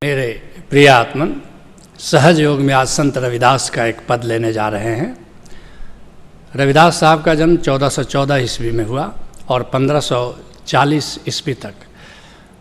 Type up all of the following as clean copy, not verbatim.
मेरे प्रिय आत्मन, सहज योग में आज संत रविदास का एक पद लेने जा रहे हैं। रविदास साहब का जन्म 1414 ईस्वी में हुआ और 1540 ईस्वी तक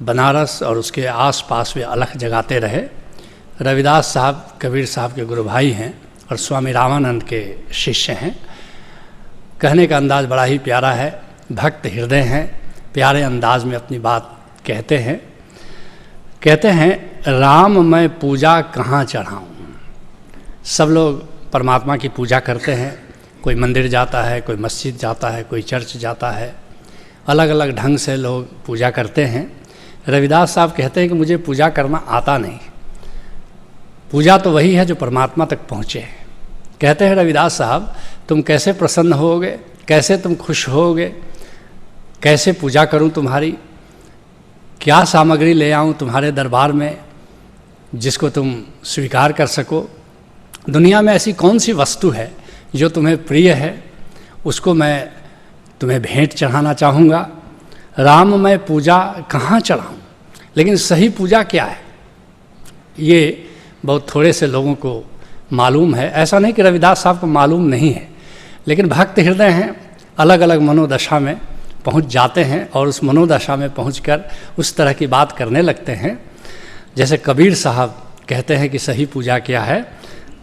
बनारस और उसके आसपास वे अलख जगाते रहे। रविदास साहब कबीर साहब के गुरु भाई हैं और स्वामी रामानंद के शिष्य हैं। कहने का अंदाज़ बड़ा ही प्यारा है, भक्त हृदय हैं, प्यारे अंदाज में अपनी बात कहते हैं। कहते हैं, राम मैं पूजा कहाँ चढ़ाऊँ। सब लोग परमात्मा की पूजा करते हैं, कोई मंदिर जाता है, कोई मस्जिद जाता है, कोई चर्च जाता है, अलग अलग ढंग से लोग पूजा करते हैं। रविदास साहब कहते हैं कि मुझे पूजा करना आता नहीं। पूजा तो वही है जो परमात्मा तक पहुँचे। कहते हैं रविदास साहब, तुम कैसे प्रसन्न होगे, कैसे तुम खुश होगे, कैसे पूजा करूं तुम्हारी, क्या सामग्री ले आऊं तुम्हारे दरबार में जिसको तुम स्वीकार कर सको। दुनिया में ऐसी कौन सी वस्तु है जो तुम्हें प्रिय है, उसको मैं तुम्हें भेंट चढ़ाना चाहूँगा। राम मैं पूजा कहाँ चढ़ाऊँ। लेकिन सही पूजा क्या है, ये बहुत थोड़े से लोगों को मालूम है। ऐसा नहीं कि रविदास साहब को मालूम नहीं है, लेकिन भक्त हृदय हैं, अलग अलग मनोदशा में पहुंच जाते हैं और उस मनोदशा में पहुंचकर उस तरह की बात करने लगते हैं। जैसे कबीर साहब कहते हैं कि सही पूजा क्या है,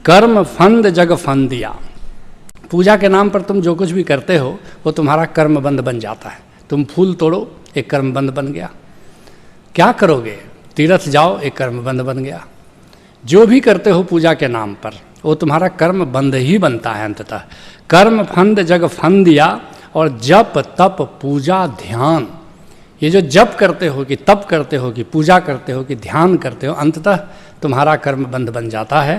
कर्म फंद जग फंद दिया। पूजा के नाम पर तुम जो कुछ भी करते हो वो तुम्हारा कर्मबंध बन जाता है। तुम फूल तोड़ो, एक कर्मबंध बन गया। क्या करोगे, तीर्थ जाओ, एक कर्मबंध बन गया। जो भी करते हो पूजा के नाम पर वो तुम्हारा कर्म बंध ही बनता है अंततः। कर्म फंद जग फंद दिया। और जप तप पूजा ध्यान, ये जो जप करते हो कि तप करते हो कि पूजा करते हो कि ध्यान करते हो, अंततः तुम्हारा कर्म बंध बन जाता है।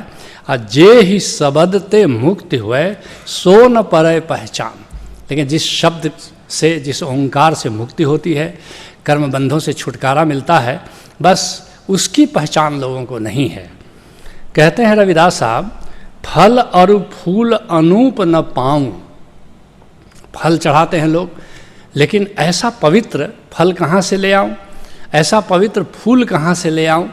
और जे ही शब्द ते मुक्ति हुए सो न परे पहचान। लेकिन जिस शब्द से, जिस ओंकार से मुक्ति होती है, कर्म बंधों से छुटकारा मिलता है, बस उसकी पहचान लोगों को नहीं है। कहते हैं रविदास साहब, फल और फूल अनूप न पाऊं। फल चढ़ाते हैं लोग, लेकिन ऐसा पवित्र फल कहाँ से ले आऊं, ऐसा पवित्र फूल कहाँ से ले आऊं,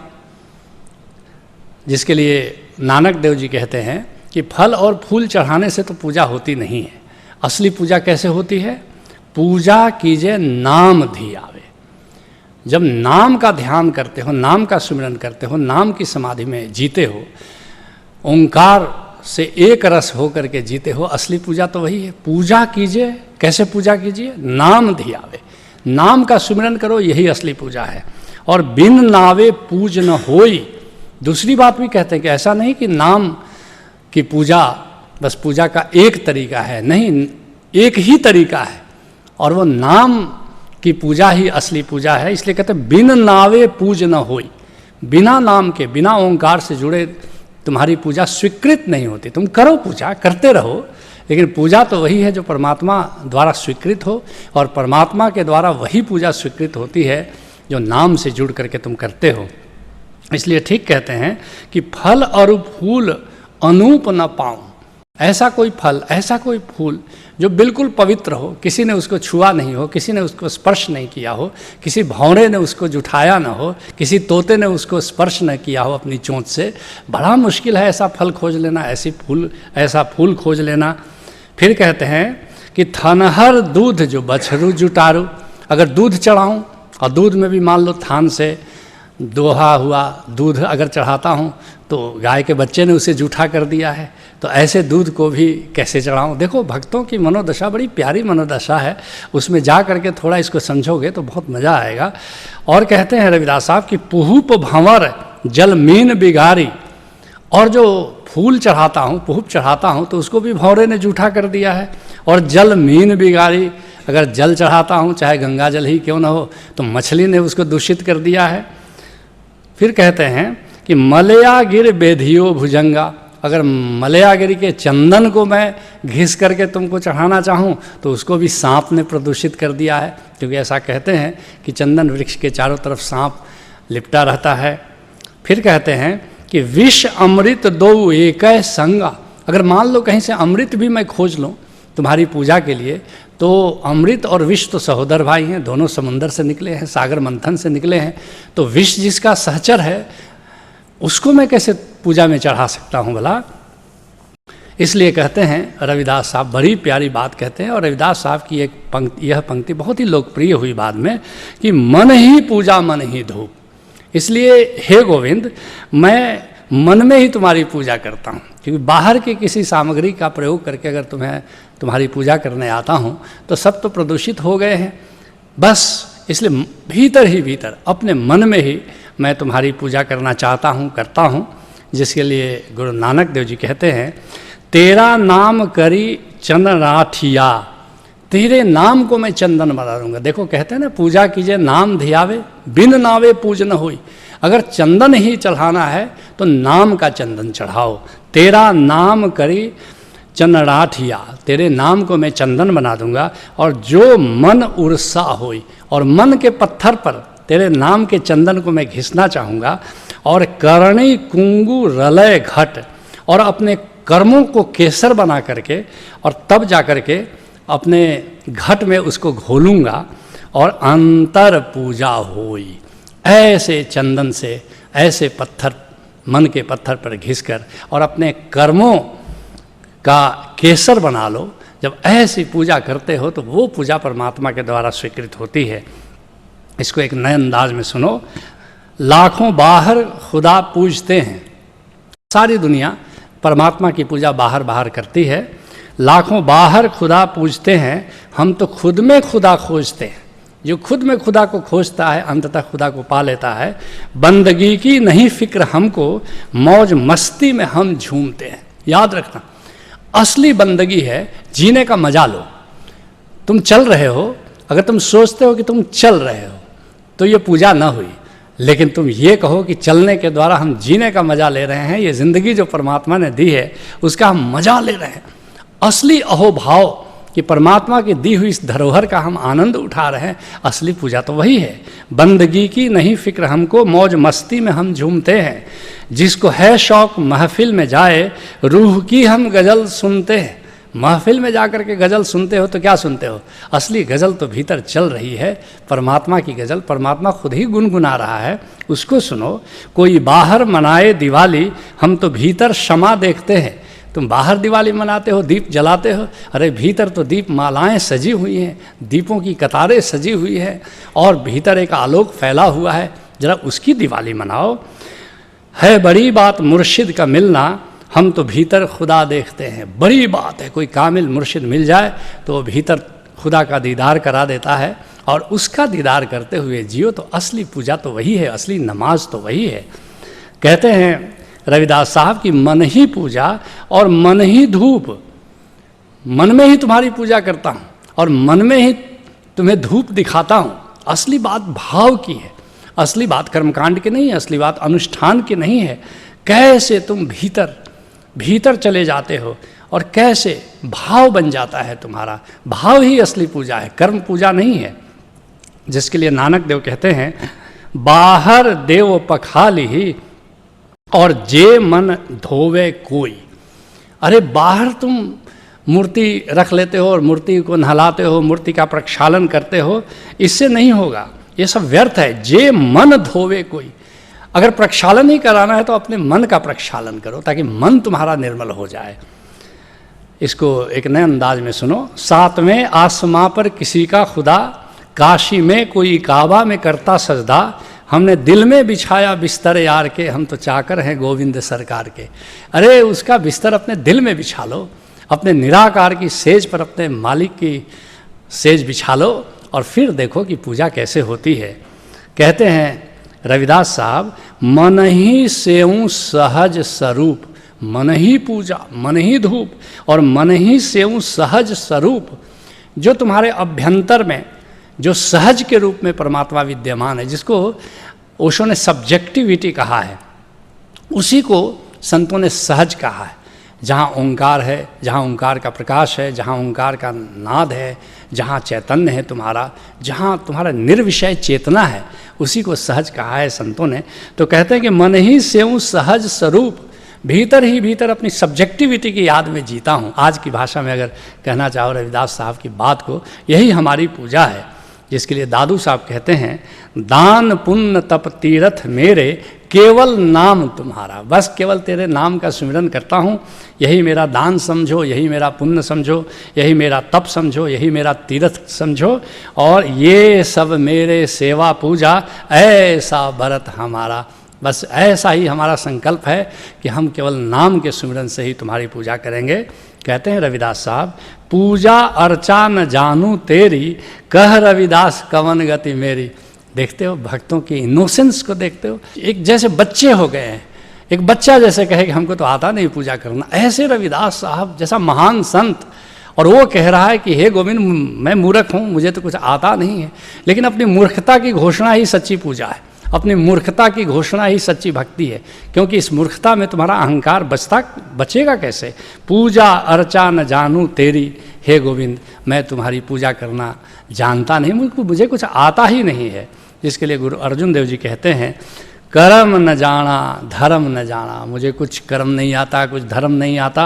जिसके लिए नानक देव जी कहते हैं कि फल और फूल चढ़ाने से तो पूजा होती नहीं है। असली पूजा कैसे होती है, पूजा कीजिए नाम धी आवे। जब नाम का ध्यान करते हो, नाम का सुमिरन करते हो, नाम की समाधि में जीते हो, ओंकार से एक रस हो करके जीते हो, असली पूजा तो वही है। पूजा कीजिए, कैसे पूजा कीजिए, नाम धियावे, नाम का सुमिरन करो, यही असली पूजा है। और बिन नावे पूज न होई। दूसरी बात भी कहते हैं कि ऐसा नहीं कि नाम की पूजा बस पूजा का एक तरीका है, नहीं, एक ही तरीका है और वो नाम की पूजा ही असली पूजा है। इसलिए कहते हैं बिन नावे पूज न होई। बिना नाम के, बिना ओंकार से जुड़े तुम्हारी पूजा स्वीकृत नहीं होती। तुम करो पूजा, करते रहो, लेकिन पूजा तो वही है जो परमात्मा द्वारा स्वीकृत हो, और परमात्मा के द्वारा वही पूजा स्वीकृत होती है जो नाम से जुड़ करके तुम करते हो। इसलिए ठीक कहते हैं कि फल और फूल अनूप न पाऊं। ऐसा कोई फल, ऐसा कोई फूल जो बिल्कुल पवित्र हो, किसी ने उसको छुआ नहीं हो, किसी ने उसको स्पर्श नहीं किया हो, किसी भौरे ने उसको जुठाया न हो, किसी तोते ने उसको स्पर्श न किया हो अपनी चोंच से। बड़ा मुश्किल है ऐसा फल खोज लेना, ऐसा फूल खोज लेना। फिर कहते हैं कि थनहर दूध जो बछरू जुटारू। अगर दूध चढ़ाऊँ और दूध में भी मान लो थान से दोहा हुआ दूध अगर चढ़ाता हूँ तो गाय के बच्चे ने उसे जूठा कर दिया है, तो ऐसे दूध को भी कैसे चढ़ाऊँ। देखो, भक्तों की मनोदशा बड़ी प्यारी मनोदशा है, उसमें जा करके थोड़ा इसको समझोगे तो बहुत मज़ा आएगा। और कहते हैं रविदास साहब कि पुहुप भंवर जल मीन बिगारी। और जो फूल चढ़ाता हूँ, पुहुप चढ़ाता हूँ, तो उसको भी भंवरे ने जूठा कर दिया है। और जल मीन बिगारी, अगर जल चढ़ाता हूँ, चाहे गंगा जल ही क्यों न हो, तो मछली ने उसको दूषित कर दिया है। फिर कहते हैं कि मलयागिर बेधियो भुजंगा। अगर मलयागिरी के चंदन को मैं घिस करके तुमको चढ़ाना चाहूँ तो उसको भी सांप ने प्रदूषित कर दिया है, क्योंकि ऐसा कहते हैं कि चंदन वृक्ष के चारों तरफ सांप लिपटा रहता है। फिर कहते हैं कि विष अमृत दो एक संगा। अगर मान लो कहीं से अमृत भी मैं खोज लूँ तुम्हारी पूजा के लिए, तो अमृत और विष तो सहोदर भाई हैं, दोनों समुंदर से निकले हैं, सागर मंथन से निकले हैं। तो विष जिसका सहचर है उसको मैं कैसे पूजा में चढ़ा सकता हूँ भला। इसलिए कहते हैं रविदास साहब बड़ी प्यारी बात कहते हैं, और रविदास साहब की यह पंक्ति बहुत ही लोकप्रिय हुई बाद में कि मन ही पूजा मन ही धूप। इसलिए हे गोविंद, मैं मन में ही तुम्हारी पूजा करता हूँ, क्योंकि बाहर की किसी सामग्री का प्रयोग करके अगर तुम्हारी पूजा करने आता हूँ तो सब तो प्रदूषित हो गए हैं। बस इसलिए भीतर ही भीतर अपने मन में ही मैं तुम्हारी पूजा करना चाहता हूँ, करता हूँ। जिसके लिए गुरु नानक देव जी कहते हैं, तेरा नाम करी चंदनाठिया, तेरे नाम को मैं चंदन बना दूंगा। देखो कहते हैं ना, पूजा कीजिए नाम धियावे, बिन नावे पूज न होई। अगर चंदन ही चढ़ाना है तो नाम का चंदन चढ़ाओ। तेरा नाम करी चंदनाठिया, तेरे नाम को मैं चंदन बना दूंगा। और जो मन उर्सा होई, और मन के पत्थर पर तेरे नाम के चंदन को मैं घिसना चाहूँगा। और करणी कुंगु रलय घट, और अपने कर्मों को केसर बना करके और तब जा करके अपने घट में उसको घोलूँगा। और अंतर पूजा होई, ऐसे चंदन से, ऐसे पत्थर, मन के पत्थर पर घिसकर और अपने कर्मों का केसर बना लो। जब ऐसी पूजा करते हो तो वो पूजा परमात्मा के द्वारा स्वीकृत होती है। इसको एक नए अंदाज में सुनो। लाखों बाहर खुदा पूजते हैं, सारी दुनिया परमात्मा की पूजा बाहर बाहर करती है। लाखों बाहर खुदा पूजते हैं, हम तो खुद में खुदा खोजते हैं। जो खुद में खुदा को खोजता है अंततः खुदा को पा लेता है। बंदगी की नहीं फिक्र हमको, मौज मस्ती में हम झूमते हैं। याद रखना, असली बंदगी है जीने का मजा लो। तुम चल रहे हो, अगर तुम सोचते हो कि तुम चल रहे हो तो ये पूजा ना हुई। लेकिन तुम ये कहो कि चलने के द्वारा हम जीने का मजा ले रहे हैं, ये ज़िंदगी जो परमात्मा ने दी है उसका हम मजा ले रहे हैं। असली अहोभाव कि परमात्मा की दी हुई इस धरोहर का हम आनंद उठा रहे हैं, असली पूजा तो वही है। बंदगी की नहीं फिक्र हमको, मौज मस्ती में हम झूमते हैं। जिसको है शौक महफिल में जाए, रूह की हम गज़ल सुनते हैं। महफिल में जा कर के गज़ल सुनते हो तो क्या सुनते हो? असली गज़ल तो भीतर चल रही है, परमात्मा की गज़ल। परमात्मा खुद ही गुनगुना रहा है, उसको सुनो। कोई बाहर मनाए दिवाली, हम तो भीतर शमा देखते हैं। तुम बाहर दिवाली मनाते हो, दीप जलाते हो, अरे भीतर तो दीप मालाएं सजी हुई हैं, दीपों की कतारें सजी हुई है और भीतर एक आलोक फैला हुआ है। जरा उसकी दिवाली मनाओ। है बड़ी बात मुर्शिद का मिलना, हम तो भीतर खुदा देखते हैं। बड़ी बात है कोई कामिल मुर्शिद मिल जाए तो वो भीतर खुदा का दीदार करा देता है, और उसका दीदार करते हुए जियो तो असली पूजा तो वही है, असली नमाज तो वही है। कहते हैं रविदास साहब की मन ही पूजा और मन ही धूप। मन में ही तुम्हारी पूजा करता हूँ और मन में ही तुम्हें धूप दिखाता हूँ। असली बात भाव की है, असली बात कर्मकांड की नहीं है, असली बात अनुष्ठान की नहीं है। कैसे तुम भीतर भीतर चले जाते हो और कैसे भाव बन जाता है तुम्हारा। भाव ही असली पूजा है, कर्म पूजा नहीं है। जिसके लिए नानक देव कहते हैं, बाहर देव पखाली ही और जे मन धोवे कोई। अरे बाहर तुम मूर्ति रख लेते हो और मूर्ति को नहलाते हो, मूर्ति का प्रक्षालन करते हो, इससे नहीं होगा, ये सब व्यर्थ है। जे मन धोवे कोई, अगर प्रक्षालन ही कराना है तो अपने मन का प्रक्षालन करो ताकि मन तुम्हारा निर्मल हो जाए। इसको एक नए अंदाज में सुनो। सातवें आसमां पर किसी का खुदा, काशी में कोई काबा में करता सजदा। हमने दिल में बिछाया बिस्तर यार के, हम तो चाकर हैं गोविंद सरकार के। अरे उसका बिस्तर अपने दिल में बिछा लो, अपने निराकार की सेज पर अपने मालिक की सेज बिछा लो और फिर देखो कि पूजा कैसे होती है। कहते हैं रविदास साहब, मन ही सेऊं सहज स्वरूप। मन ही पूजा, मन ही धूप और मन ही सेऊं सहज स्वरूप। जो तुम्हारे अभ्यंतर में जो सहज के रूप में परमात्मा विद्यमान है, जिसको ओशो ने सब्जेक्टिविटी कहा है, उसी को संतों ने सहज कहा है। जहाँ ओंकार है, जहाँ ओंकार का प्रकाश है, जहाँ ओंकार का नाद है, जहाँ चैतन्य है तुम्हारा, जहाँ तुम्हारा निर्विषय चेतना है, उसी को सहज कहा है संतों ने। तो कहते हैं कि मन ही सेऊं सहज स्वरूप। भीतर ही भीतर अपनी सब्जेक्टिविटी की याद में जीता हूँ। आज की भाषा में अगर कहना चाहो रविदास साहब की बात को, यही हमारी पूजा है। जिसके लिए दादू साहब कहते हैं, दान पुण्य तप तीर्थ मेरे केवल नाम तुम्हारा। बस केवल तेरे नाम का स्मरण करता हूँ, यही मेरा दान समझो, यही मेरा पुण्य समझो, यही मेरा तप समझो, यही मेरा तीर्थ समझो, और ये सब मेरे सेवा पूजा ऐसा व्रत हमारा। बस ऐसा ही हमारा संकल्प है कि हम केवल नाम के सुमिरन से ही तुम्हारी पूजा करेंगे। कहते हैं रविदास साहब, पूजा अर्चा न जानू तेरी, कह रविदास कवन गति मेरी। देखते हो भक्तों की इनोसेंस को, देखते हो एक जैसे बच्चे हो गए हैं। एक बच्चा जैसे कहे कि हमको तो आता नहीं पूजा करना, ऐसे रविदास साहब जैसा महान संत, और वो कह रहा है कि हे गोविंद मैं मूर्ख हूँ, मुझे तो कुछ आता नहीं है, लेकिन अपनी मूर्खता की घोषणा ही सच्ची पूजा है, अपनी मूर्खता की घोषणा ही सच्ची भक्ति है, क्योंकि इस मूर्खता में तुम्हारा अहंकार बचेगा कैसे। पूजा अर्चा न जानू तेरी, हे गोविंद मैं तुम्हारी पूजा करना जानता नहीं, मुझे कुछ आता ही नहीं है। जिसके लिए गुरु अर्जुन देव जी कहते हैं, कर्म न जाना धर्म न जाना, मुझे कुछ कर्म नहीं आता, कुछ धर्म नहीं आता,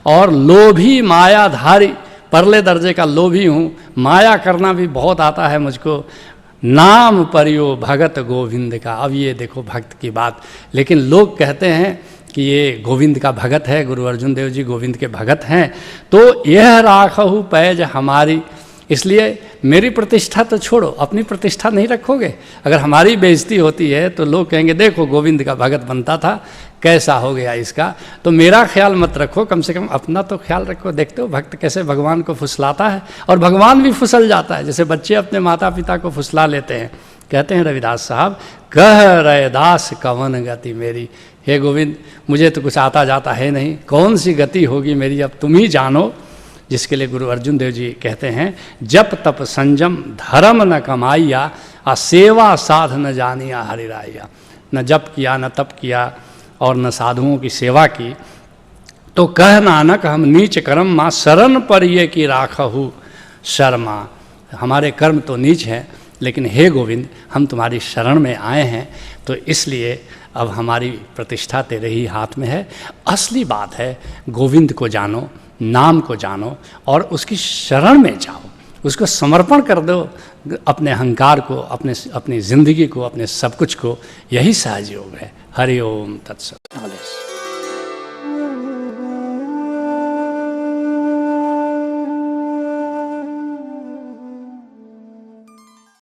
और लोभी मायाधारी, परले दर्जे का लोभी हूँ, माया करना भी बहुत आता है मुझको। नाम परियो भगत गोविंद का। अब ये देखो भक्त की बात, लेकिन लोग कहते हैं कि ये गोविंद का भगत है, गुरु अर्जुन देव जी गोविंद के भगत हैं, तो यह राखहु पैज हमारी। इसलिए मेरी प्रतिष्ठा तो छोड़ो, अपनी प्रतिष्ठा नहीं रखोगे। अगर हमारी बेइज्जती होती है तो लोग कहेंगे देखो गोविंद का भगत बनता था, कैसा हो गया इसका। तो मेरा ख्याल मत रखो, कम से कम अपना तो ख्याल रखो। देखते हो भक्त कैसे भगवान को फुसलाता है, और भगवान भी फुसल जाता है, जैसे बच्चे अपने माता पिता को फुसला लेते हैं। कहते हैं रविदास साहब, कह रैदास कवन गति मेरी। हे गोविंद मुझे तो कुछ आता जाता है नहीं, कौन सी गति होगी मेरी, अब तुम ही जानो। जिसके लिए गुरु अर्जुन देव जी कहते हैं, जप तप संयम धर्म न कमाइया, आ सेवा साध न जानिया हरिराया। न जप किया, न तप किया, और न साधुओं की सेवा की, तो कह नानक हम नीच कर्म माँ शरण पर ये की राखहु शर्मा। हमारे कर्म तो नीच हैं, लेकिन हे गोविंद हम तुम्हारी शरण में आए हैं, तो इसलिए अब हमारी प्रतिष्ठा तेरे ही हाथ में है। असली बात है गोविंद को जानो, नाम को जानो, और उसकी शरण में जाओ, उसको समर्पण कर दो, अपने अहंकार को, अपनी ज़िंदगी को, अपने सब कुछ को। यही सहज योग है। हरि ओम तत्सत।